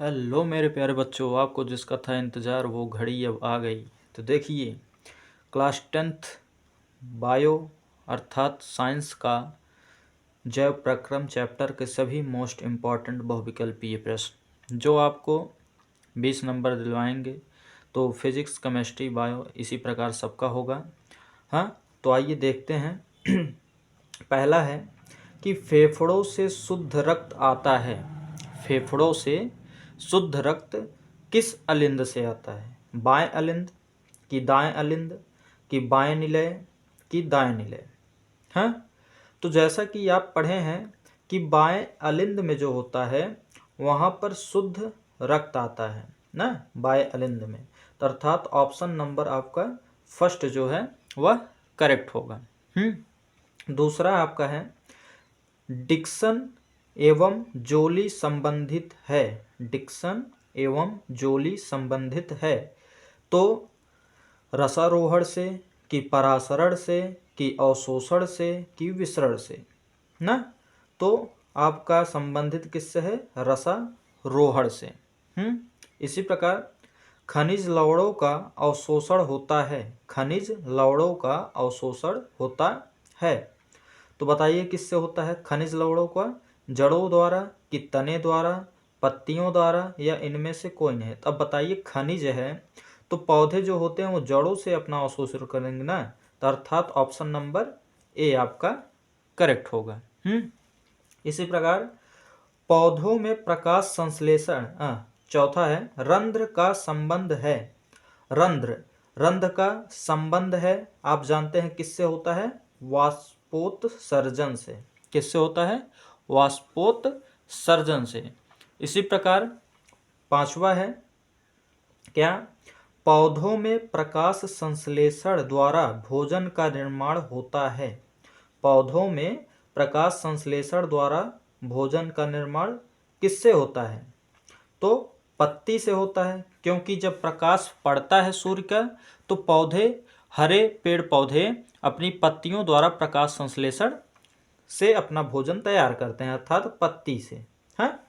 Hello मेरे प्यारे बच्चों, आपको जिसका था इंतज़ार वो घड़ी अब आ गई। तो देखिए, क्लास 10th बायो अर्थात साइंस का जैव प्रक्रम चैप्टर के सभी मोस्ट इम्पॉर्टेंट बहुविकल्पीय प्रश्न जो आपको 20 नंबर दिलवाएंगे। तो फिजिक्स, केमिस्ट्री, बायो इसी प्रकार सबका होगा। हाँ, तो आइए देखते हैं। पहला है कि फेफड़ों से शुद्ध रक्त आता है। फेफड़ों से शुद्ध रक्त किस अलिंद से आता है? बाएं अलिंद कि दाएं अलिंद कि बाएं निलय कि दाएं निलय? हाँ, तो जैसा कि आप पढ़े हैं कि बाएं अलिंद में जो होता है वहाँ पर शुद्ध रक्त आता है ना, बाएं अलिंद में। तो अर्थात ऑप्शन नंबर आपका फर्स्ट जो है वह करेक्ट होगा। दूसरा आपका है डिक्सन एवं जोली संबंधित है। डिक्सन एवं जोली संबंधित है तो रसारोहण से कि परासरण से कि अवशोषण से कि विसरण से ना। तो आपका संबंधित किससे है? रसारोहण से। इसी प्रकार खनिज लवणों का अवशोषण होता है। खनिज लवणों का अवशोषण होता है तो बताइए किससे होता है खनिज लवणों का? जड़ों द्वारा कि तने द्वारा, पत्तियों द्वारा या इनमें से कोई नहीं? तो अब बताइए, खनिज है तो पौधे जो होते हैं वो जड़ों से अपना अवशोषण करेंगे ना। तो अर्थात ऑप्शन नंबर ए आपका करेक्ट होगा। इसी प्रकार पौधों में प्रकाश संश्लेषण, चौथा है रंध्र का संबंध है। रंध्र का संबंध है, आप जानते हैं किससे होता है? वाष्पोत्सर्जन से। किससे होता है? वाष्पोत्सर्जन से। इसी प्रकार पांचवा है क्या? पौधों में प्रकाश संश्लेषण द्वारा भोजन का निर्माण होता है। पौधों में प्रकाश संश्लेषण द्वारा भोजन का निर्माण किससे होता है? तो पत्ती से होता है, क्योंकि जब प्रकाश पड़ता है सूर्य का तो पौधे, हरे पेड़ पौधे अपनी पत्तियों द्वारा प्रकाश संश्लेषण से अपना भोजन तैयार करते हैं, अर्थात पत्ती से। हाँ,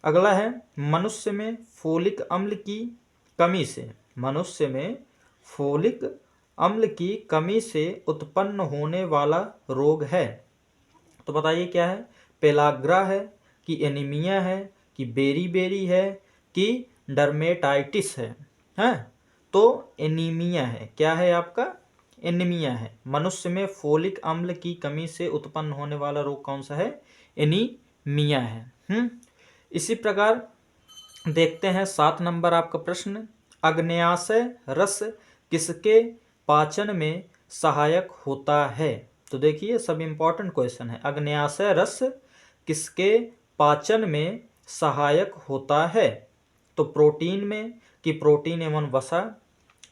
अगला है मनुष्य में फोलिक अम्ल की कमी से। मनुष्य में फोलिक अम्ल की कमी से उत्पन्न होने वाला रोग है। तो बताइए क्या है? पेलाग्रा है कि एनीमिया है कि बेरी है कि डर्मेटाइटिस है? हैं? तो एनीमिया है। क्या है आपका? एनीमिया है। मनुष्य में फोलिक अम्ल की कमी से उत्पन्न होने वाला रोग कौन सा है? एनीमिया है। इसी प्रकार देखते हैं 7 नंबर आपका प्रश्न, अग्न्याशय रस किसके पाचन में सहायक होता है? तो देखिए, सब इंपॉर्टेंट क्वेश्चन है। अग्न्याशय रस किसके पाचन में सहायक होता है? तो प्रोटीन में कि प्रोटीन एवं वसा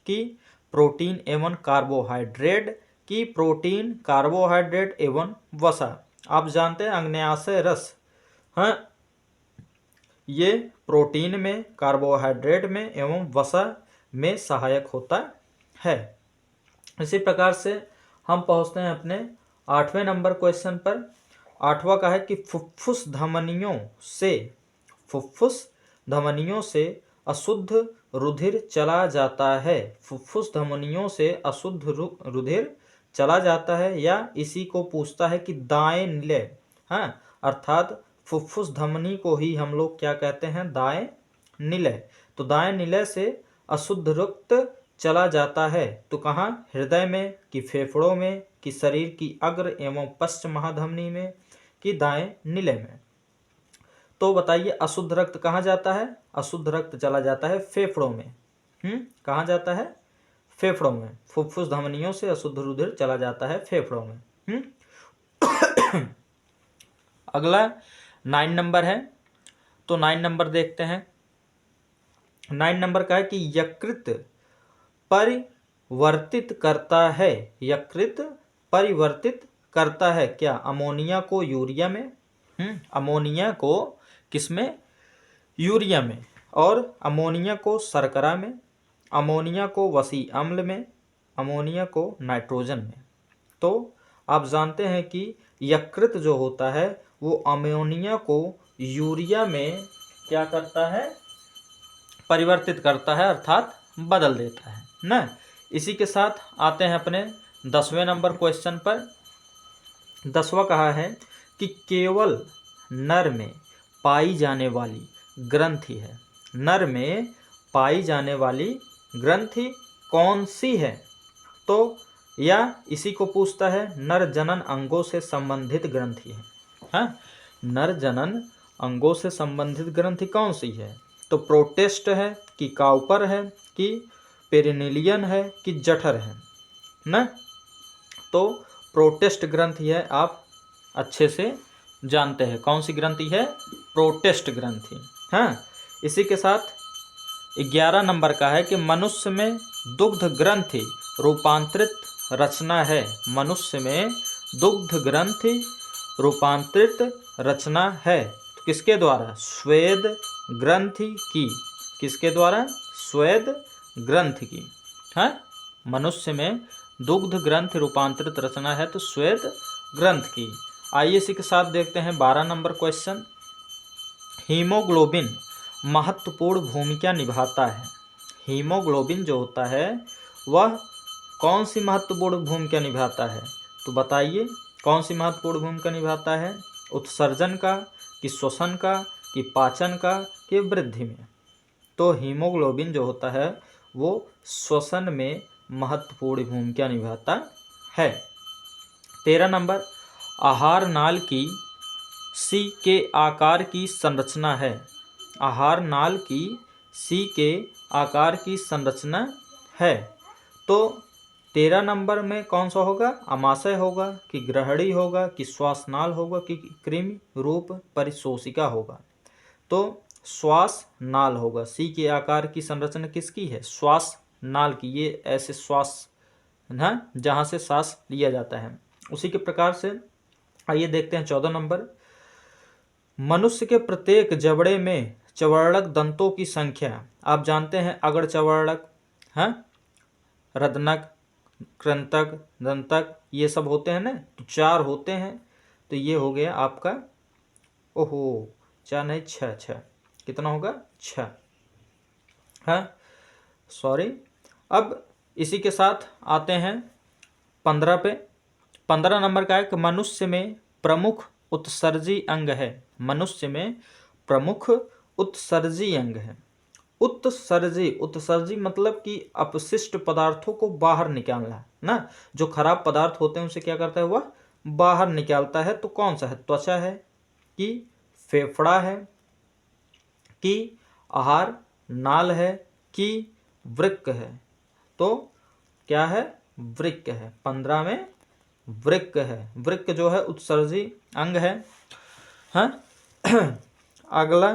कि प्रोटीन एवं कार्बोहाइड्रेट कि प्रोटीन, कार्बोहाइड्रेट एवं वसा? आप जानते हैं अग्न्याशय रस, हाँ, ये प्रोटीन में, कार्बोहाइड्रेट में एवं वसा में सहायक होता है। इसी प्रकार से हम पहुंचते हैं अपने 8वें नंबर क्वेश्चन पर। 8वां का है कि फुफ्फुस धमनियों से अशुद्ध रुधिर चला जाता है। फुफ्फुस धमनियों से अशुद्ध रुधिर चला जाता है, या इसी को पूछता है कि दाएं निलय, हाँ, अर्थात फुफ्फुस धमनी को ही हम लोग क्या कहते हैं? दाएं निलय। तो दाएं निलय से अशुद्ध रक्त चला जाता है तो कहाँ? हृदय में कि फेफड़ों में कि शरीर की अग्र एवं पश्च महाधमनी में कि दाएं निलय में? तो बताइए, अशुद्ध रक्त कहाँ जाता है? अशुद्ध रक्त चला जाता है फेफड़ों में। कहाँ जाता है? फेफड़ों में। फुफ्फुस धमनियों से अशुद्ध रुधिर चला जाता है फेफड़ों में। अगला 9 नंबर है, तो 9 नंबर देखते हैं। 9 नंबर का है कि यकृत परिवर्तित करता है। यकृत परिवर्तित करता है क्या? अमोनिया को यूरिया में, अमोनिया को किसमें? यूरिया में। और अमोनिया को शर्करा में, अमोनिया को वसी अम्ल में, अमोनिया को नाइट्रोजन में। तो आप जानते हैं कि यकृत जो होता है वो अमोनिया को यूरिया में क्या करता है, परिवर्तित करता है अर्थात बदल देता है ना। इसी के साथ आते हैं अपने 10वें नंबर क्वेश्चन पर। 10वां कहा है कि केवल नर में पाई जाने वाली ग्रंथि है, नर में पाई जाने वाली ग्रंथि कौन सी है। तो या इसी को पूछता है नर जनन अंगों से संबंधित ग्रंथि है। हाँ, नर जनन अंगों से संबंधित ग्रंथि कौन सी है। तो प्रोटेस्ट है कि काउपर है कि पेरिनेलियन है कि जठर है ना। तो प्रोटेस्ट ग्रंथि है, आप अच्छे से जानते हैं कौन सी ग्रंथि है, प्रोटेस्ट ग्रंथि। हाँ, इसी के साथ 11 नंबर का है कि मनुष्य में दुग्ध ग्रंथि रूपांतरित रचना है, मनुष्य में दुग्ध ग्रंथि रूपांतरित रचना है तो किसके द्वारा, स्वेद ग्रंथि की, किसके द्वारा, स्वेद ग्रंथि की। हाँ, मनुष्य में दुग्ध ग्रंथि रूपांतरित रचना है तो स्वेद ग्रंथ की। आइए इसी के साथ देखते हैं 12 नंबर क्वेश्चन। हीमोग्लोबिन महत्वपूर्ण भूमिका निभाता है, हीमोग्लोबिन जो होता है वह कौन सी महत्वपूर्ण भूमिका निभाता है। तो बताइए कौन सी महत्वपूर्ण भूमिका निभाता है, उत्सर्जन का कि श्वसन का कि पाचन का कि वृद्धि में। तो हीमोग्लोबिन जो होता है वो श्वसन में महत्वपूर्ण भूमिका निभाता है। 13 नंबर, आहार नाल की सी के आकार की संरचना है, आहार नाल की सी के आकार की संरचना है। तो 13 नंबर में कौन सा होगा, आमाशय होगा कि ग्रहणी होगा कि श्वासनाल होगा कि कृमि रूप परिशोषिका होगा। तो श्वास नाल होगा, सी के आकार की संरचना किसकी है, श्वास नाल की, ये ऐसे श्वास ना जहाँ से सांस लिया जाता है। उसी के प्रकार से आइए देखते हैं 14 नंबर। मनुष्य के प्रत्येक जबड़े में चवर्णक दंतों की संख्या, आप जानते हैं अग्र चवर्णक, हाँ, रदनक, कृंतक, दंतक, ये सब होते हैं ना, तो 4 होते हैं। तो ये हो गया आपका, ओहो 4 नहीं 6, कितना होगा 6, हाँ सॉरी। अब इसी के साथ आते हैं 15 पे। 15 नंबर का है कि मनुष्य में प्रमुख उत्सर्जी अंग है, मनुष्य में प्रमुख उत्सर्जी अंग है। उत्सर्जी, उत्सर्जी मतलब कि अपशिष्ट पदार्थों को बाहर निकालना ना, जो खराब पदार्थ होते हैं उसे क्या करता है वह बाहर निकालता है। तो कौन सा है, त्वचा है कि फेफड़ा है कि आहार नाल है कि वृक्क है। तो क्या है, वृक्क है। 15 में वृक्क है, वृक्क जो है उत्सर्जी अंग है। हाँ अगला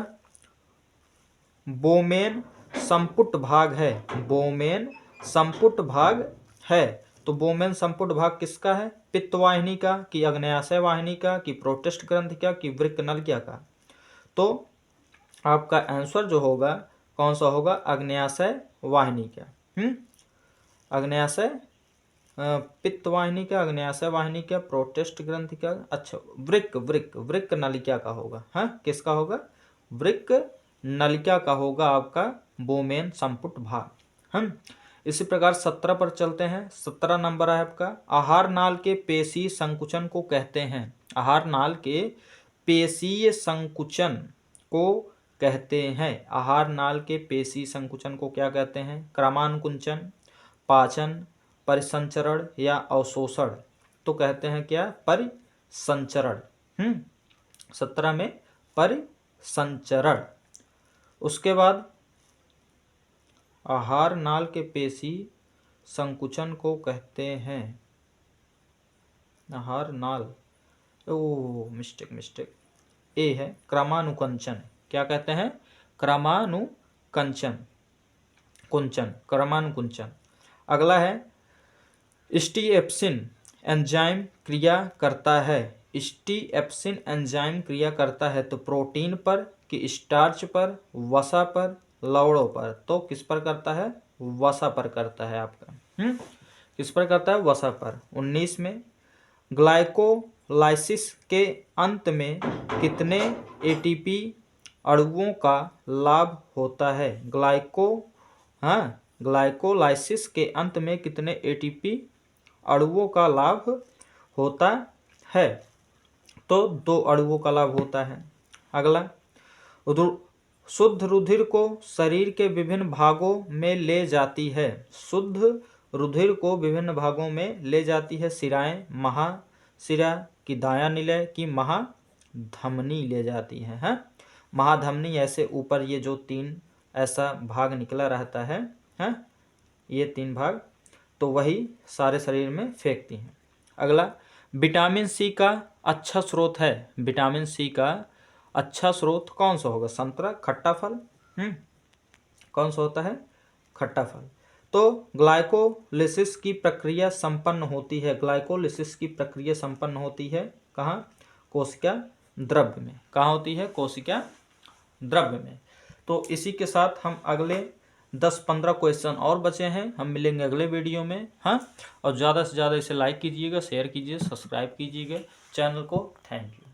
बोमेन संपुट भाग है, बोमेन संपुट भाग है। तो बोमेन संपुट भाग किसका है, पित्त वाहिनी का कि अग्न्याशय वाहिनी का कि प्रोटेस्ट ग्रंथि का कि वृक्क नलिका का। तो आपका आंसर जो होगा कौन सा होगा, अग्न्याशय वाहिनी का। अग्न्याशय पित्त वाहिनी का, अग्न्याशय वाहिनी का, प्रोटेस्ट ग्रंथि का, अच्छा वृक्क, वृक्क वृक्क नलिका का होगा। हाँ, किसका होगा, वृक्क नलिका का होगा आपका बोमेन संपुट भाग। हम इसी प्रकार 17 पर चलते हैं। 17 नंबर है आपका, आहार नाल के पेशीय संकुचन को कहते हैं, आहार नाल के पेशीय संकुचन को कहते हैं, आहार नाल के पेशीय संकुचन को क्या कहते हैं, क्रमानुकुंचन, पाचन, परिसंचरण या अवशोषण। तो कहते हैं क्या, परिसंचरण। 17 में परिसंचरण। उसके बाद आहार नाल के पेशी संकुचन को कहते हैं, आहार नाल, ओ मिस्टेक, ए है क्रमानुकंचन। क्या कहते हैं, क्रमानुकंचन, कुंचन, क्रमानुकुंचन। अगला है स्टीएप्सिन एंजाइम क्रिया करता है, स्टीएप्सिन एंजाइम क्रिया करता है तो प्रोटीन पर कि स्टार्च पर, वसा पर, लवड़ों पर। तो किस पर करता है, वसा पर करता है आपका। किस पर करता है, वसा पर। 19 में ग्लाइकोलाइसिस के अंत में कितने एटीपी अणुओं का लाभ होता है? ग्लाइकोलाइसिस के अंत में कितने एटीपी अणुओं का लाभ होता है? तो 2 अणुओं का लाभ होता है। अगला, शुद्ध रुधिर को शरीर के विभिन्न भागों में ले जाती है। शुद्ध रुधिर को विभिन्न भागों में ले जाती है। शिराएं, महाशिरा की दाया निलय की महाधमनी ले जाती है। महाधमनी ऐसे ऊपर ये जो 3 ऐसा भाग निकला रहता है, ये 3 भाग, तो वही सारे शरीर में फेंकती हैं। अगला, विटामिन सी का अच्छा स्रोत है। विटामिन सी का अच्छा स्रोत कौन सा होगा? संतरा, खट्टा फल। कौन सा होता है? खट्टा फल। तो ग्लाइकोलिसिस की प्रक्रिया संपन्न होती है। ग्लाइकोलिसिस की प्रक्रिया संपन्न होती है कहाँ? कोशिका द्रव्य में। कहाँ होती है? कोशिका द्रव्य में। तो इसी के साथ हम अगले 10-15 क्वेश्चन और बचे हैं, हम मिलेंगे अगले वीडियो में। और ज़्यादा से ज़्यादा इसे लाइक कीजिएगा, शेयर कीजिए, सब्सक्राइब कीजिएगा चैनल को। Thank you.